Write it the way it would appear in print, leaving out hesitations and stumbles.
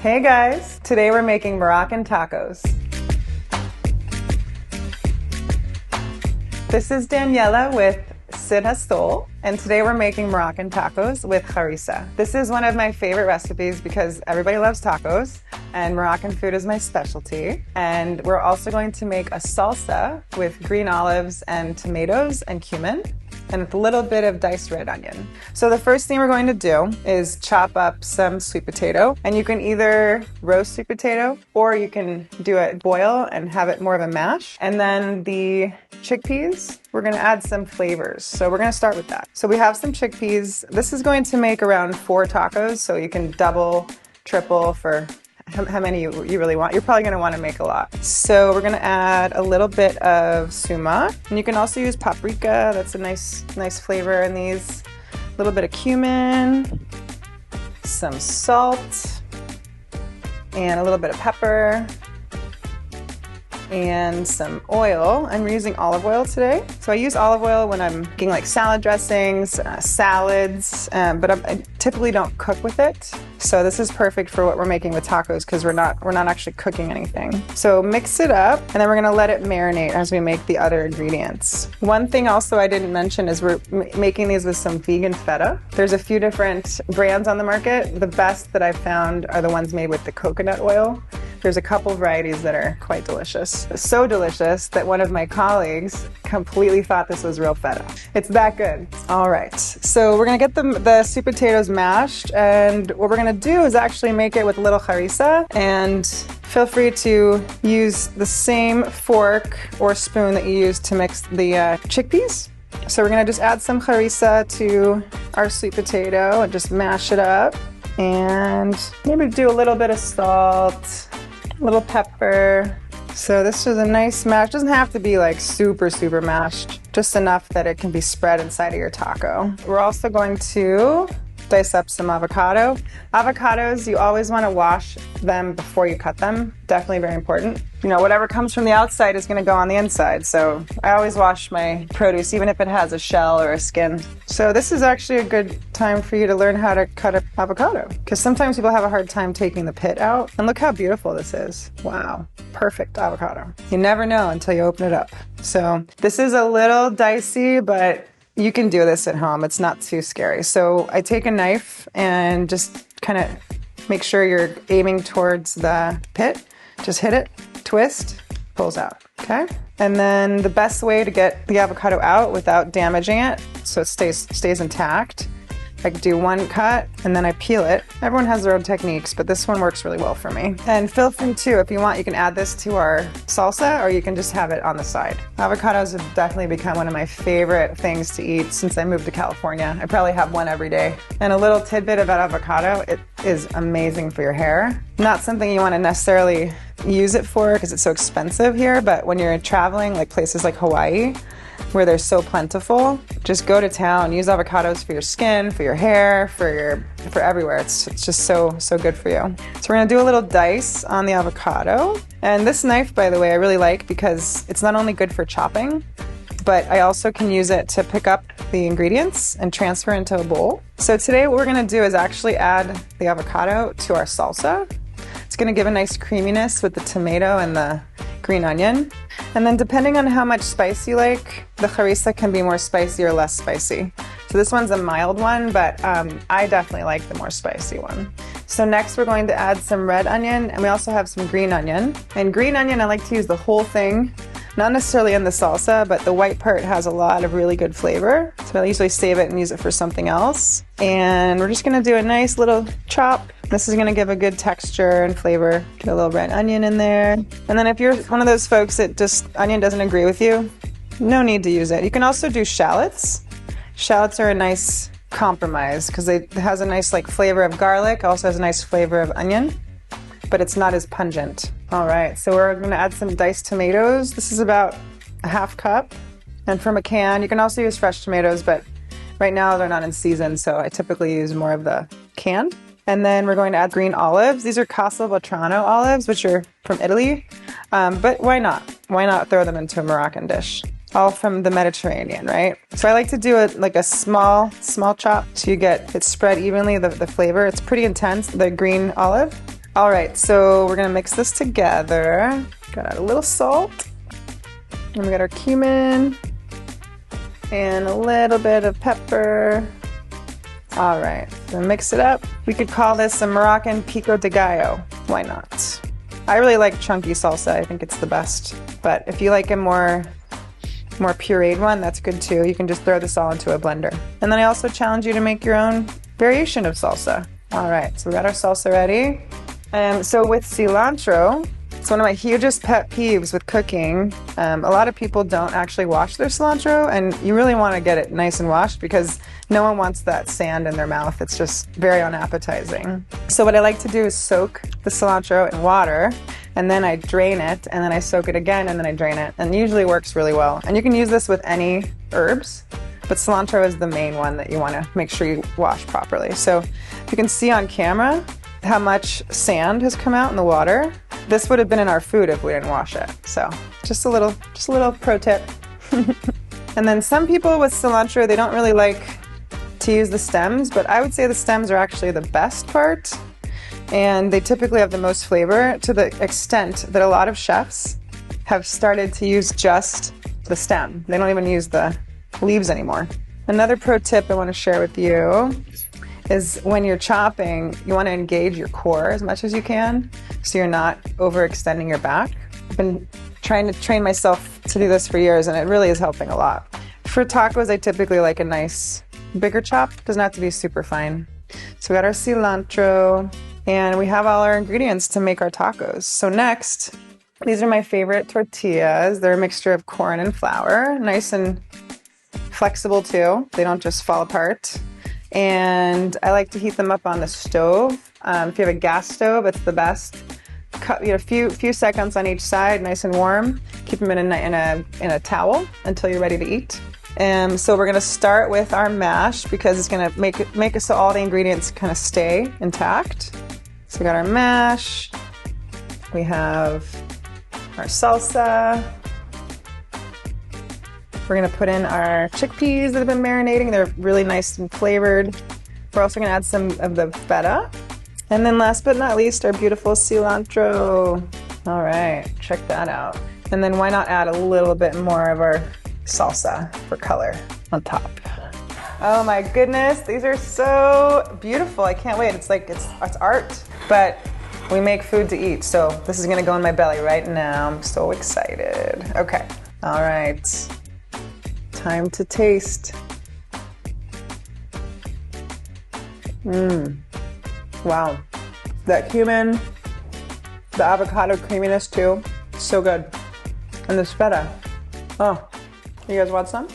Hey guys, today we're making Moroccan tacos. This is Daniela with Sol, and today we're making Moroccan tacos with harissa. This is one of my favorite recipes because everybody loves tacos and Moroccan food is my specialty. And we're also going to make a salsa with green olives and tomatoes and cumin and a little bit of diced red onion. So the first thing we're going to do is chop up some sweet potato, and you can either roast sweet potato or you can do it boil and have it more of a mash. And then the chickpeas, we're gonna add some flavors. So we're gonna start with that. So we have some chickpeas. This is going to make around 4 tacos, so you can double, triple for how many you really want. You're probably gonna wanna make a lot. So we're gonna add a little bit of sumac, and you can also use paprika. That's a nice flavor in these. A little bit of cumin, some salt, and a little bit of pepper, and some oil. I'm using olive oil today. So I use olive oil when I'm making like salad dressings, salads, but I typically don't cook with it. So this is perfect for what we're making with tacos because we're not actually cooking anything. So mix it up, and then we're gonna let it marinate as we make the other ingredients. One thing also I didn't mention is we're making these with some vegan feta. There's a few different brands on the market. The best that I've found are the ones made with the coconut oil. There's a couple varieties that are quite delicious. So delicious that one of my colleagues completely thought this was real feta. It's that good. All right, so we're gonna get the sweet potatoes mashed, and what we're gonna do is actually make it with a little harissa, and feel free to use the same fork or spoon that you use to mix the chickpeas. So we're gonna just add some harissa to our sweet potato and just mash it up, and maybe do a little bit of salt, a little pepper. So this is a nice mash. Doesn't have to be like super mashed, just enough that it can be spread inside of your taco. We're also going to dice up some avocado. Avocados, you always want to wash them before you cut them. Definitely very important. You know, whatever comes from the outside is going to go on the inside. So I always wash my produce, even if it has a shell or a skin. So this is actually a good time for you to learn how to cut an avocado, because sometimes people have a hard time taking the pit out. And look how beautiful this is. Wow, perfect avocado. You never know until you open it up. So this is a little dicey, but you can do this at home. It's not too scary. So I take a knife and just kind of make sure you're aiming towards the pit. Just hit it, twist, pulls out, okay? And then the best way to get the avocado out without damaging it, so it stays intact, I do one cut and then I peel it. Everyone has their own techniques, but this one works really well for me. And feel free too, if you want, you can add this to our salsa, or you can just have it on the side. Avocados have definitely become one of my favorite things to eat since I moved to California. I probably have one every day. And a little tidbit about avocado, it is amazing for your hair. Not something you want to necessarily use it for because it's so expensive here, but when you're traveling, like places like Hawaii, where they're so plentiful, just go to town. Use avocados for your skin, for your hair, for everywhere. It's just so good for you. So we're gonna do a little dice on the avocado. And this knife, by the way, I really like because it's not only good for chopping, but I also can use it to pick up the ingredients and transfer into a bowl. So today what we're gonna do is actually add the avocado to our salsa. It's gonna give a nice creaminess with the tomato and the green onion. And then depending on how much spice you like, the harissa can be more spicy or less spicy. So this one's a mild one, but I definitely like the more spicy one. So next we're going to add some red onion, and we also have some green onion. And green onion, I like to use the whole thing, not necessarily in the salsa, but the white part has a lot of really good flavor. So I usually save it and use it for something else. And we're just gonna do a nice little chop. This is gonna give a good texture and flavor. Get a little red onion in there. And then if you're one of those folks that just onion doesn't agree with you, no need to use it. You can also do shallots. Shallots are a nice compromise because it has a nice like flavor of garlic, also has a nice flavor of onion, but it's not as pungent. All right, so we're gonna add some diced tomatoes. This is about a half cup. And from a can, you can also use fresh tomatoes, but right now they're not in season, so I typically use more of the canned. And then we're going to add green olives. These are Castelvetrano olives, which are from Italy, but why not? Why not throw them into a Moroccan dish? All from the Mediterranean, right? So I like to do it like a small chop so you get it spread evenly, the flavor. It's pretty intense, the green olive. All right, so we're gonna mix this together. Got add a little salt. And we got our cumin and a little bit of pepper. All right, so mix it up. We could call this a Moroccan pico de gallo. Why not? I really like chunky salsa. I think it's the best. But if you like a more pureed one, that's good too. You can just throw this all into a blender. And then I also challenge you to make your own variation of salsa. All right, so we got our salsa ready. So with cilantro, it's one of my hugest pet peeves with cooking. A lot of people don't actually wash their cilantro, and you really want to get it nice and washed because no one wants that sand in their mouth. It's just very unappetizing. So what I like to do is soak the cilantro in water, and then I drain it, and then I soak it again, and then I drain it, and it usually works really well. And you can use this with any herbs, but cilantro is the main one that you want to make sure you wash properly. So you can see on camera how much sand has come out in the water. This would have been in our food if we didn't wash it. So just a little pro tip. And then some people with cilantro, they don't really like to use the stems, but I would say the stems are actually the best part. And they typically have the most flavor, to the extent that a lot of chefs have started to use just the stem. They don't even use the leaves anymore. Another pro tip I want to share with you is when you're chopping, you want to engage your core as much as you can so you're not overextending your back. I've been trying to train myself to do this for years, and it really is helping a lot. For tacos, I typically like a nice bigger chop. Doesn't have to be super fine. So we got our cilantro, and we have all our ingredients to make our tacos. So next, these are my favorite tortillas. They're a mixture of corn and flour, nice and flexible too. They don't just fall apart. And I like to heat them up on the stove. If you have a gas stove, it's the best. Cut a few seconds on each side, nice and warm. Keep them in a towel until you're ready to eat. So we're gonna start with our mash because it's gonna make it so all the ingredients kind of stay intact. So we got our mash. We have our salsa. We're gonna put in our chickpeas that have been marinating. They're really nice and flavored. We're also gonna add some of the feta. And then last but not least, our beautiful cilantro. All right, check that out. And then why not add a little bit more of our salsa for color on top. Oh my goodness, these are so beautiful. I can't wait. It's like, it's art, but we make food to eat. So this is gonna go in my belly right now. I'm so excited. Okay, all right. Time to taste. Wow. That cumin, the avocado creaminess too, so good. And this feta. Oh, you guys want some?